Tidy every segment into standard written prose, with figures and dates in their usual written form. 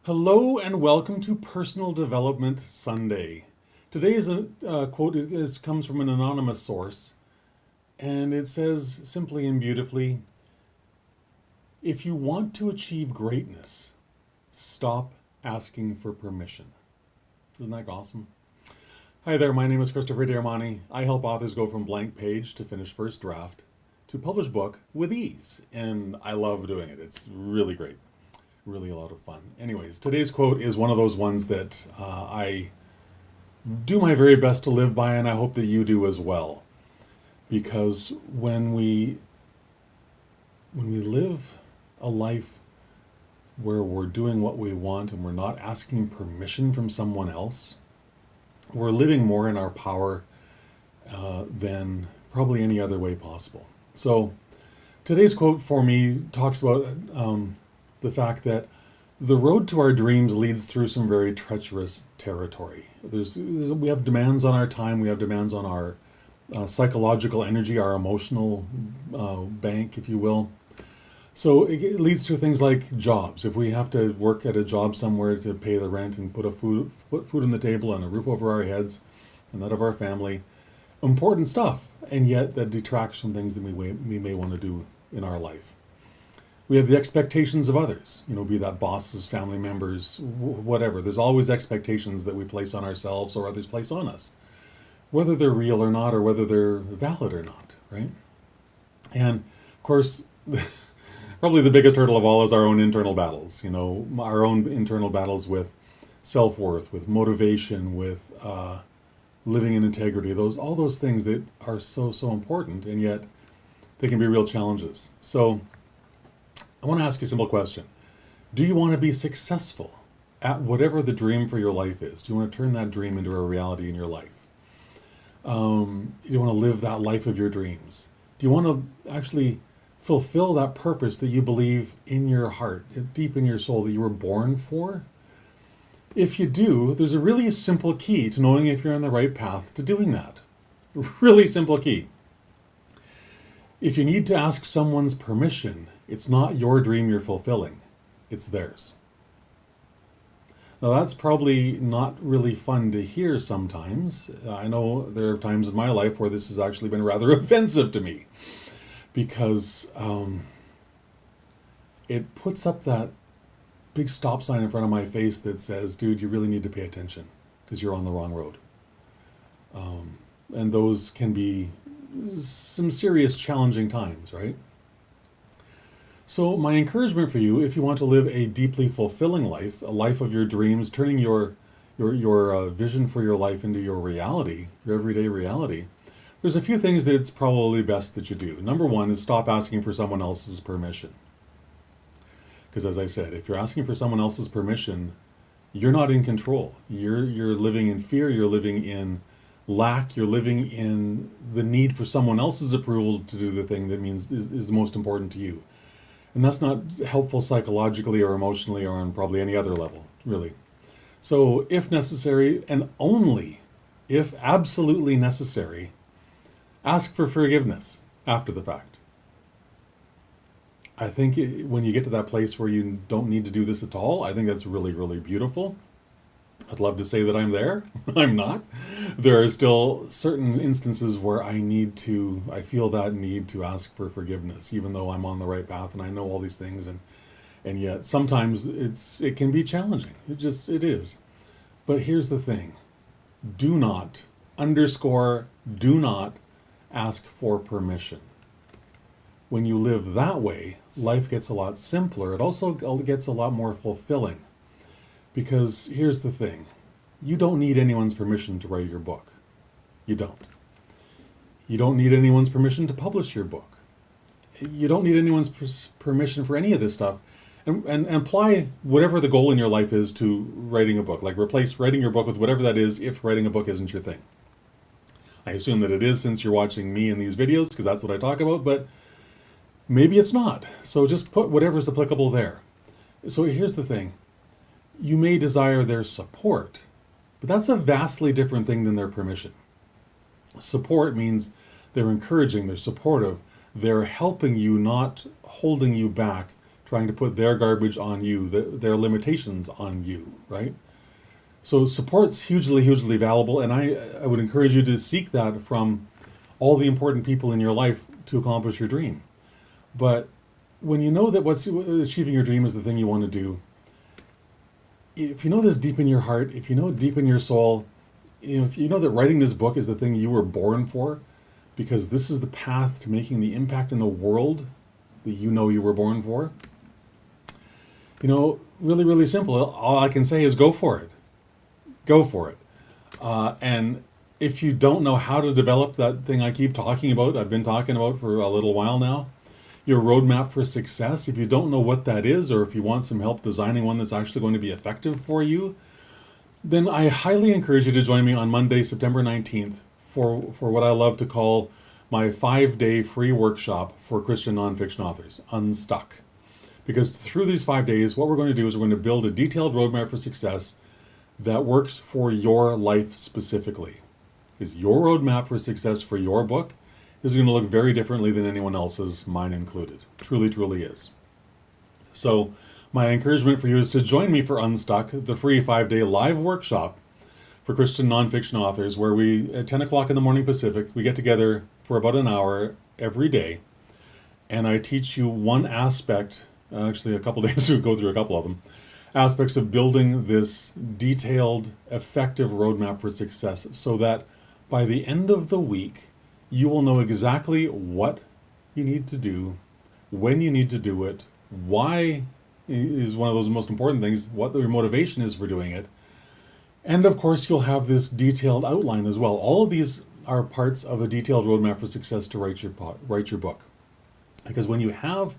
Hello and welcome to Personal Development Sunday. Today's quote comes from an anonymous source, and it says simply and beautifully, if you want to achieve greatness, stop asking for permission. Isn't that awesome? Hi there, my name is Christopher Diarmani. I help authors go from blank page to finished first draft to published book with ease, and I love doing it. It's really great. Really a lot of fun. Anyways, today's quote is one of those ones that I do my very best to live by, and I hope that you do as well. Because when we live a life where we're doing what we want and we're not asking permission from someone else, we're living more in our power than probably any other way possible. So today's quote for me talks about the fact that the road to our dreams leads through some very treacherous territory. We have demands on our time, we have demands on our psychological energy, our emotional bank, if you will. So it leads to things like jobs. If we have to work at a job somewhere to pay the rent and put food on the table and a roof over our heads and that of our family, important stuff, and yet that detracts from things that we may want to do in our life. We have the expectations of others, be that bosses, family members, whatever. There's always expectations that we place on ourselves or others place on us, whether they're real or not, or whether they're valid or not, right? And of course, probably the biggest hurdle of all is our own internal battles, our own internal battles with self-worth, with motivation, with living in integrity, all those things that are so, so important, and yet they can be real challenges. So I want to ask you a simple question. Do you want to be successful at whatever the dream for your life is? Do you want to turn that dream into a reality in your life? Do you want to live that life of your dreams? Do you want to actually fulfill that purpose that you believe in your heart, deep in your soul, that you were born for? If you do, there's a really simple key to knowing if you're on the right path to doing that. Really simple key. If you need to ask someone's permission, it's not your dream you're fulfilling, it's theirs. Now that's probably not really fun to hear sometimes. I know there are times in my life where this has actually been rather offensive to me, because it puts up that big stop sign in front of my face that says, dude, you really need to pay attention because you're on the wrong road. And those can be some serious challenging times, right? So my encouragement for you, if you want to live a deeply fulfilling life, a life of your dreams, turning your vision for your life into your reality, your everyday reality, there's a few things that it's probably best that you do. Number one is stop asking for someone else's permission. Because as I said, if you're asking for someone else's permission, you're not in control. You're living in fear, you're living in lack, you're living in the need for someone else's approval to do the thing that is most important to you. And that's not helpful psychologically or emotionally or on probably any other level, really. So if necessary, and only if absolutely necessary, ask for forgiveness after the fact. I think when you get to that place where you don't need to do this at all, I think that's really, really beautiful. I'd love to say that I'm there. I'm not. There are still certain instances where I feel that need to ask for forgiveness, even though I'm on the right path and I know all these things, and yet sometimes it can be challenging. It is. But here's the thing. Do not ask for permission. When you live that way, life gets a lot simpler. It also gets a lot more fulfilling. Because here's the thing, you don't need anyone's permission to write your book. You don't. You don't need anyone's permission to publish your book. You don't need anyone's permission for any of this stuff. And apply whatever the goal in your life is to writing a book. Like replace writing your book with whatever that is if writing a book isn't your thing. I assume that it is since you're watching me in these videos, because that's what I talk about, but maybe it's not. So just put whatever's applicable there. So here's the thing. You may desire their support, but that's a vastly different thing than their permission. Support means they're encouraging, they're supportive, they're helping you, not holding you back trying to put their garbage on you, their limitations on you, right? So support's hugely, hugely valuable, and I would encourage you to seek that from all the important people in your life to accomplish your dream. But when you know that what's achieving your dream is the thing you want to do, if you know this deep in your heart, if you know deep in your soul, if you know that writing this book is the thing you were born for, because this is the path to making the impact in the world that you know you were born for, really, really simple. All I can say is go for it. Go for it. And if you don't know how to develop that thing I keep talking about, I've been talking about for a little while now, your roadmap for success, if you don't know what that is, or if you want some help designing one that's actually going to be effective for you, then I highly encourage you to join me on Monday, September 19th for what I love to call my 5-day free workshop for Christian nonfiction authors, Unstuck. Because through these 5 days, what we're going to do is we're going to build a detailed roadmap for success that works for your life specifically. Because your roadmap for success for your book is going to look very differently than anyone else's, mine included. Truly, truly is. So my encouragement for you is to join me for Unstuck, the free 5-day live workshop for Christian nonfiction authors, where we, at 10 o'clock in the morning Pacific, we get together for about an hour every day, and I teach you one aspect, actually a couple days, we go through a couple of them, aspects of building this detailed, effective roadmap for success, so that by the end of the week, you will know exactly what you need to do, when you need to do it, why is one of those most important things, what your motivation is for doing it. And of course, you'll have this detailed outline as well. All of these are parts of a detailed roadmap for success to write your book. Because when you have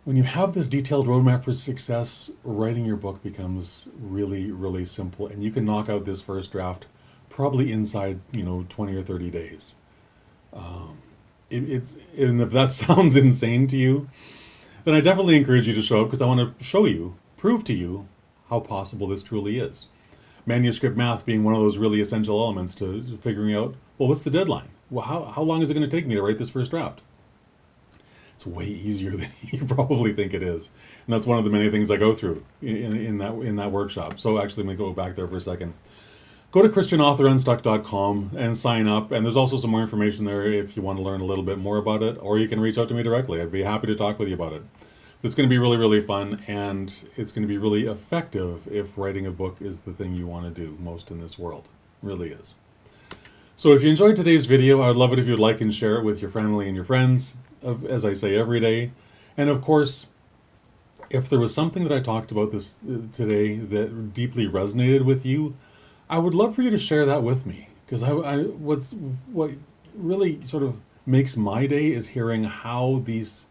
this detailed roadmap for success, writing your book becomes really, really simple. And you can knock out this first draft probably inside, 20 or 30 days. And if that sounds insane to you, then I definitely encourage you to show up, because I want to prove to you how possible this truly is. Manuscript math being one of those really essential elements to figuring out, well, what's the deadline? Well, how long is it going to take me to write this first draft? It's way easier than you probably think it is. And that's one of the many things I go through in that workshop. So actually, let me go back there for a second. Go to ChristianAuthorUnstuck.com and sign up. And there's also some more information there if you want to learn a little bit more about it, or you can reach out to me directly. I'd be happy to talk with you about it. It's going to be really, really fun, and it's going to be really effective if writing a book is the thing you want to do most in this world. It really is. So if you enjoyed today's video, I would love it if you'd like and share it with your family and your friends, as I say every day. And of course, if there was something that I talked about this today that deeply resonated with you, I would love for you to share that with me, because what really sort of makes my day is hearing how these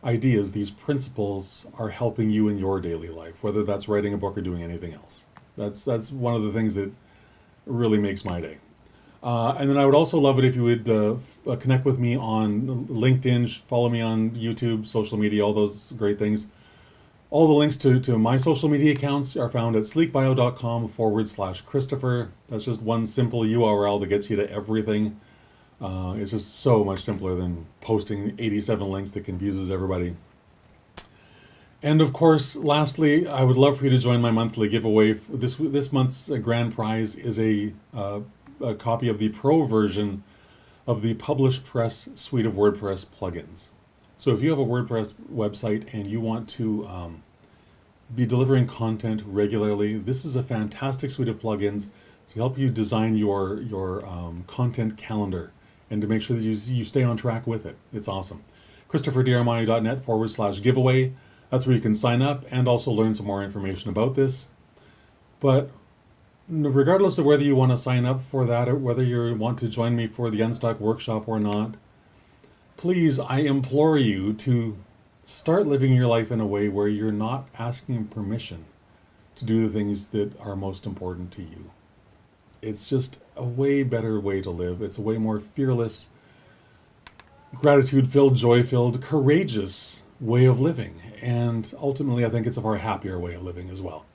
ideas, these principles, are helping you in your daily life, whether that's writing a book or doing anything else. That's one of the things that really makes my day. And then I would also love it if you would connect with me on LinkedIn, follow me on YouTube, social media, all those great things. All the links to my social media accounts are found at sleekbio.com/Christopher. That's just one simple URL that gets you to everything. It's just so much simpler than posting 87 links that confuses everybody. And of course, lastly, I would love for you to join my monthly giveaway. This month's grand prize is a copy of the pro version of the Publish Press suite of WordPress plugins. So if you have a WordPress website and you want to be delivering content regularly, this is a fantastic suite of plugins to help you design your content calendar and to make sure that you stay on track with it. It's awesome. ChristopherDiarmani.net/giveaway. That's where you can sign up and also learn some more information about this. But regardless of whether you want to sign up for that or whether you want to join me for the Unstuck workshop or not, please, I implore you to start living your life in a way where you're not asking permission to do the things that are most important to you. It's just a way better way to live. It's a way more fearless, gratitude-filled, joy-filled, courageous way of living. And ultimately, I think it's a far happier way of living as well.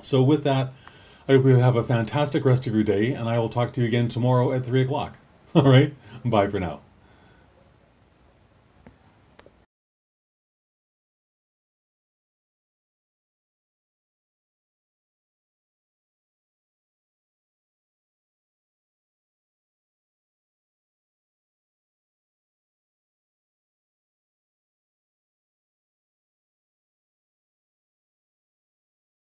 So with that, I hope you have a fantastic rest of your day, and I will talk to you again tomorrow at 3 o'clock. All right? Bye for now.